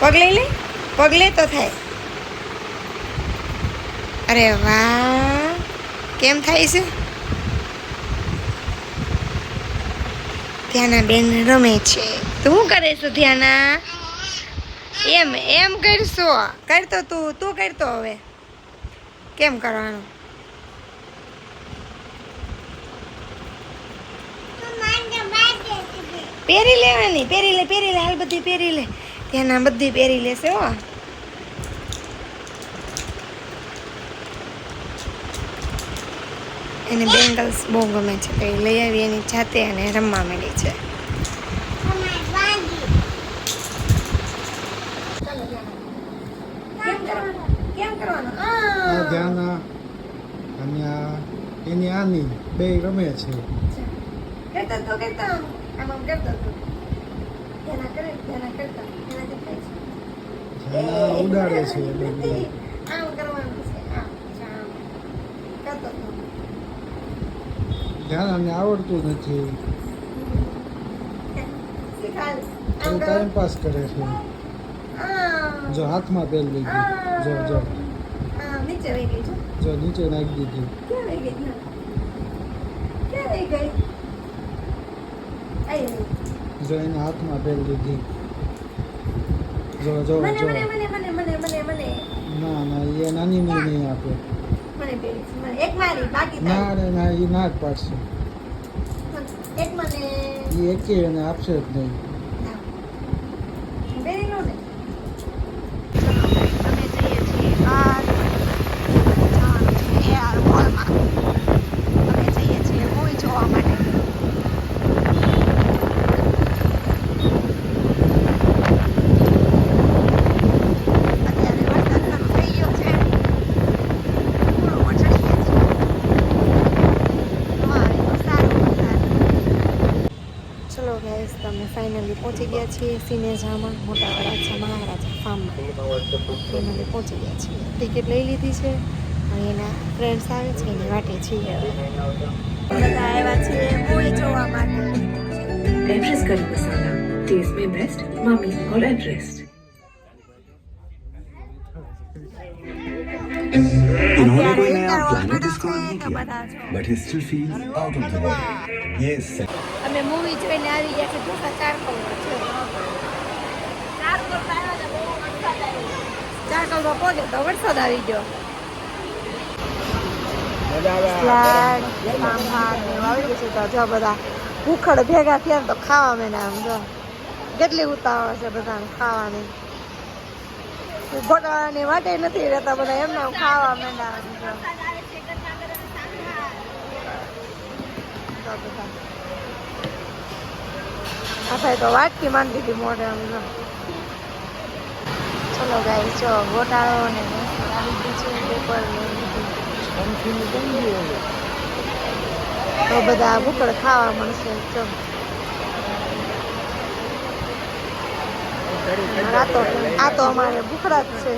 પગ લઈ લે, પગ લે તો થાય. અરે વાહ, કેમ થાય છે? ધ્યાના બેન રમે છે. તું શું કરે છે ધ્યાના? એમ એમ કરશો. કરતો તું કરતો હવે. કેમ કરવાનું? પહેરી લેવાની, પહેરી લે હાલ, બધી પહેરી લે. ધ્યાના બધી પહેરી લેશે હો. એને બેંગલ્સ બહુ ગમે છે તો એ લઈ આવી એની જાતે અને રમવા માંડી છે. કેમ કરવાનું? ધ્યાના અને એની આની બે રમે છે. કરતો આમ કરતો ધ્યાના કરે, ધ્યાના કરતા એનાથી થાય છે. ઉડાડે છે બેબી. આમ કરવાનું છે, આમ કરતો ધ્યાનાને આવડતું નથી, ટાઈમ પાસ કરે છે. જો હાથમાં પહેરી લીધી, જો નીચે વહી ગઈ છે. જો નીચે નાખી દીધી. ક્યાં વહી ગઈ? ક્યાં વહી ગઈ? જો એને હાથમાં પહેરી લીધી. જો મને. ના એ નાની નહીં આપે. મને પેલી એક મારી બાકી ના એ ના જ પાડશે. એક મને એ એકે એને આપશે જ નહીં. બેરી નો ને. અમે જઈએ છીએ બહાર જવાનું છે એઆર મોલમાં. અમે જઈએ છીએ મૂવી જોવા માટે. અમે ફાઇનલી પહોંચી ગયા છીએ સિનેજામાં, મોટા વરાછા મહારાજા ફાર્મમાં. ફાઇનલી પહોંચી ગયા છીએ. ટિકિટ લઈ લીધી છે અને એના ફ્રેન્ડ્સ આવે છે એની વાટે છીએ. બધા આવ્યા છે મૂવી જોવા માટે. एवरेस्ट करी मसाला टेस्ट में बेस्ट मम्मी और एवरेस्ट। इन्होंने कोई नया प्लैनेट डिस्कवर नहीं किया, but he still feels out of the world. Yes. અમે મૂવી જોઈને આવી ગયા છે ઢોસા ચારકોલમાં છે. ચારકોલમાં પહોંચે તો વરસાદ આવી ગયો. સ્લાડ સાંભાર ને એવું આવી ગયું છે તો જો બધા ભૂખડ ભેગા થયા ને તો ખાવા મેને આમ જો કેટલી ઉતાવળ છે બધાને ખાવાની. ગોટવાળાની વાટે નથી રહેતા બધા એમને ખાવા મેંડા આ તો વાટકી માંડી હતી મોઢે આમ જો. ચલો ગાઈ જો ગોટાળો ને આવી ગયું છે પેપર તો બધા ભૂકડ ખાવા મળશે. જો આ તો અમારે ભૂખડા જ છે.